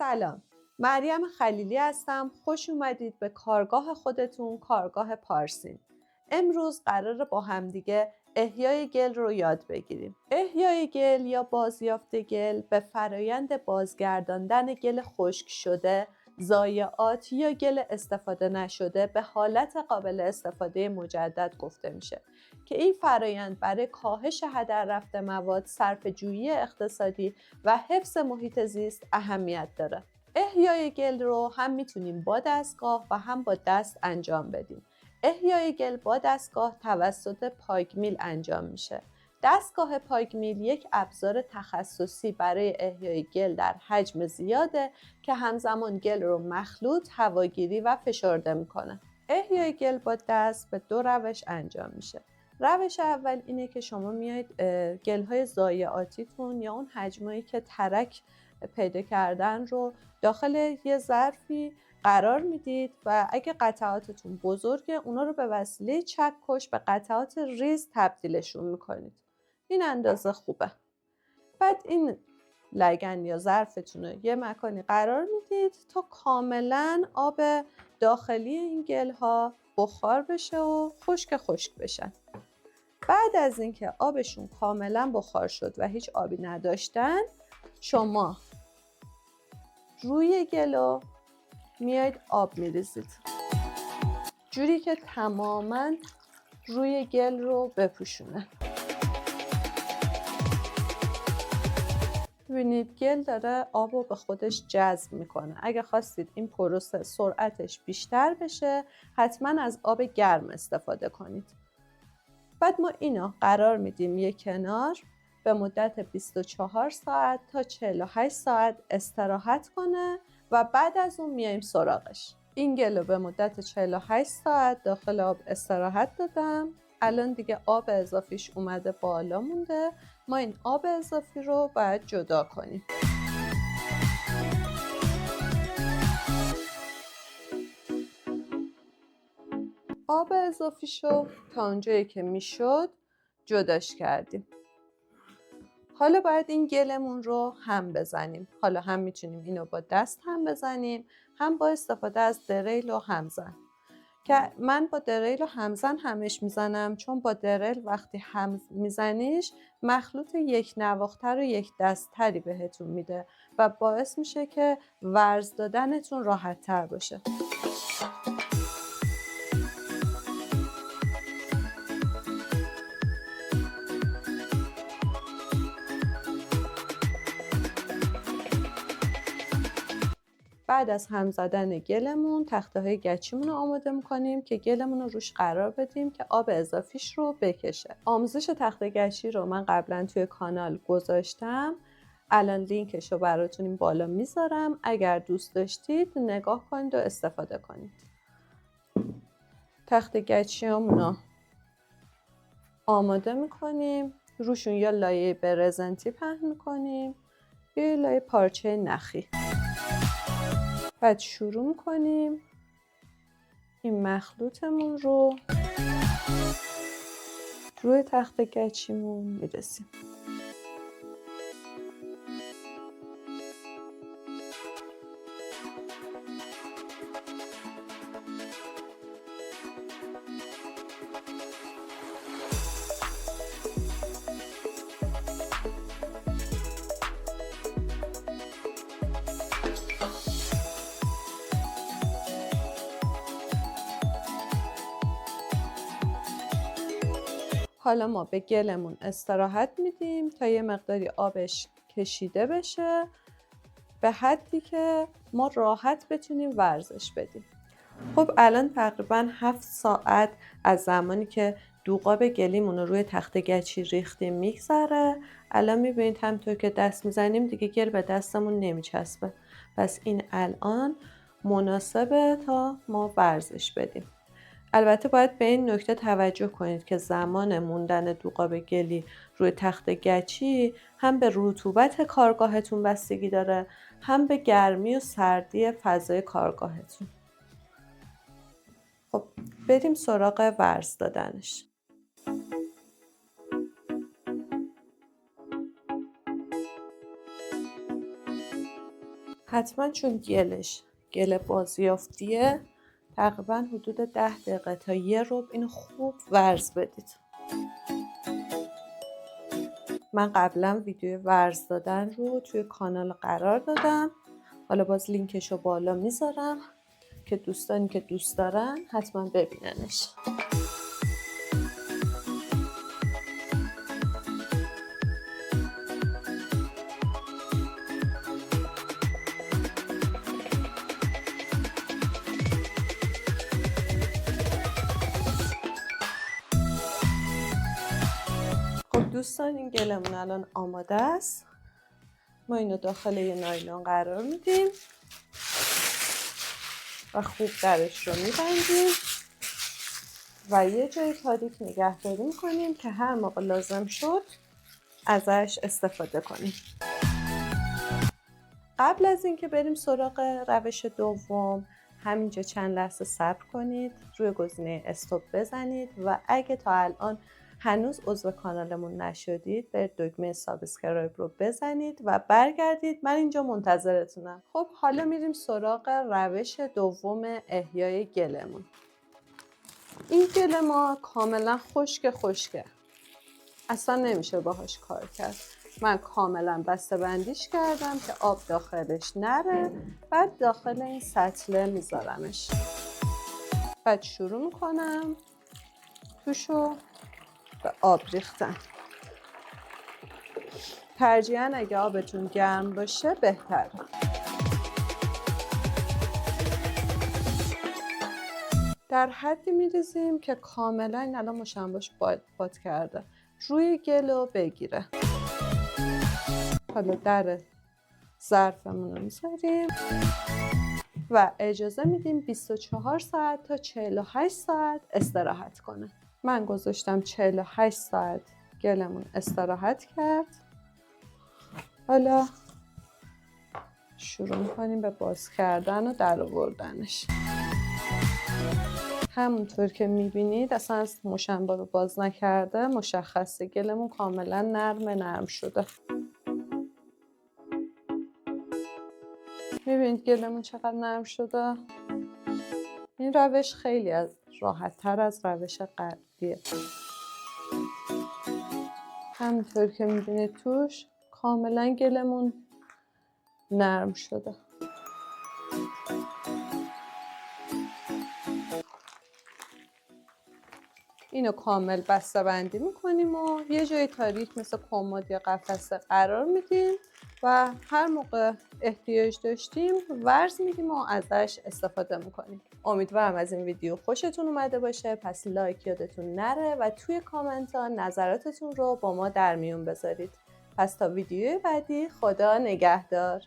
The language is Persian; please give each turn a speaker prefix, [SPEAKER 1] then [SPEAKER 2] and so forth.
[SPEAKER 1] سلام، مریم خلیلی هستم. خوش اومدید به کارگاه خودتون، کارگاه پارسین. امروز قراره با همدیگه احیای گل رو یاد بگیریم. احیای گل یا بازیافت گل به فرایند بازگرداندن گل خشک شده، ضایعات یا گل استفاده نشده به حالت قابل استفاده مجدد گفته میشه که این فرایند برای کاهش هدر رفت مواد، صرفه‌جویی اقتصادی و حفظ محیط زیست اهمیت داره. احیای گل رو هم میتونیم با دستگاه و هم با دست انجام بدیم. احیای گل با دستگاه توسط پاگمیل انجام میشه. دستگاه پاگمیل یک ابزار تخصصی برای احیای گل در حجم زیاده که همزمان گل رو مخلوط، هواگیری و فشرده میکنه. احیای گل با دست به دو روش انجام میشه. روش اول اینه که شما میایید گل‌های ضایعاتیتون یا اون حجمایی که ترک پیدا کردن رو داخل یه ظرفی قرار میدید و اگه قطعاتتون بزرگه اونا رو به وسیله چکش به قطعات ریز تبدیلشون میکنید. این اندازه خوبه. بعد این لگن یا ظرفتون رو یه مکانی قرار میدید تا کاملا آب داخلی این گل‌ها بخار بشه و خشک بشن. بعد از اینکه آبشون کاملا بخار شد و هیچ آبی نداشتن، شما روی گلو میاید آب میریزید جوری که تماما روی گل رو بپوشونه. ببینید گل داره آب رو به خودش جذب میکنه. اگه خواستید این پروسه سرعتش بیشتر بشه، حتما از آب گرم استفاده کنید. بعد ما اینو قرار میدیم یک کنار به مدت 24 ساعت تا 48 ساعت استراحت کنه و بعد از اون میایم سراغش. این گل رو به مدت 48 ساعت داخل آب استراحت دادم. الان دیگه آب اضافیش اومده بالا مونده. ما این آب اضافی رو باید جدا کنیم. آب اضافیشو تا اونجایی که میشد جداش کردیم. حالا باید این گلمون رو هم بزنیم. حالا هم میتونیم اینو با دست هم بزنیم، هم با استفاده از دریل و همزن. که من با دریل و همزن همش میزنم، چون با دریل وقتی هم میزنیش مخلوط یک نواختر و یک دستتری بهتون میده و باعث میشه که ورز دادنتون راحت تر باشه. بعد از هم زدن گلمون تخته‌های گچیمون رو آماده می‌کنیم که گلمون رو روش قرار بدیم که آب اضافیش رو بکشه. آموزش تخته گچی رو من قبلا توی کانال گذاشتم. الان لینکش رو براتون این بالا میذارم. اگر دوست داشتید نگاه کنید و استفاده کنید. تخته گچیامون رو آماده می‌کنیم. روشون یا لایه برزنتی پهن می‌کنیم یا لایه پارچه نخی. بعد شروع می‌کنیم این مخلوطمون رو روی تخته گچیمون می‌ریزیم. حالا ما به گلمون استراحت میدیم تا یه مقداری آبش کشیده بشه به حدی که ما راحت بتونیم ورزش بدیم. خب الان تقریبا 7 ساعت از زمانی که دوغاب گلیمون رو روی تخته گچی ریختیم میگذره. الان میبینید همونطور که دست میزنیم دیگه گل به دستمون نمیچسبه. پس این الان مناسبه تا ما ورزش بدیم. البته باید به این نکته توجه کنید که زمان موندن دوغاب گلی روی تخت گچی هم به رطوبت کارگاهتون بستگی داره، هم به گرمی و سردی فضای کارگاهتون. خب بریم سراغ ورز دادنش. حتما چون گل بازیافتیه تقریبا حدود 10 دقیقه تا 1 ربع اینو خوب ورز بدید. من قبلا ویدیو ورز دادن رو توی کانال قرار دادم، حالا باز لینکش رو بالا میذارم که دوستانی که دوست دارن حتما ببیننش. خب دوستان این گلمون الان آماده است. ما اینو داخل یه نایلون قرار میدیم و خوب درش رو میبندیم و یه جای تاریک نگهداری میکنیم که هر موقع لازم شد ازش استفاده کنیم. قبل از اینکه بریم سراغ روش دوم، همینجا چند لحظه صبر کنید، روی گزینه استاپ بزنید و اگه تا الان هنوز عضو کانالمون نشدید برید دکمه سابسکرایب رو بزنید و برگردید. من اینجا منتظرتونم. خب حالا میریم سراغ روش دوم احیای گلمون. این گل ما کاملا خشکه، اصلا نمیشه باهاش کار کرد. من کاملا بسته بندیش کردم که آب داخلش نره. بعد داخل این سطله میذارمش. بعد شروع میکنم توشو به آب ریختن. ترجیحاً اگه آبتون گرم باشه بهتره. در حدی میریزیم که کاملا این الان مشنباش باد کرده روی گلو بگیره. حالا در ظرفمون رو میذاریم و اجازه میدیم 24 ساعت تا 48 ساعت استراحت کنه. من گذاشتم 48 ساعت گلمون استراحت کرد. حالا شروع میکنیم به باز کردن و در آوردنش. همونطور که میبینید اصلا از مشنبا رو باز نکرده، مشخصه گلمون کاملا نرم شده. میبینید گلمون چقدر نرم شده؟ این روش خیلی راحت تر از روش قبلیه. همونطور که میبینید توش کاملا گلمون نرم شده. اینو کامل بسته بندی میکنیم و یه جای تاریک مثل کمد یا قفسه قرار میدیم و هر موقع احتیاج داشتیم ورز میدیم و ازش استفاده میکنیم. امیدوارم از این ویدیو خوشتون اومده باشه. پس لایک یادتون نره و توی کامنت ها نظراتتون رو با ما در میون بذارید. پس تا ویدیوی بعدی، خدا نگهدار.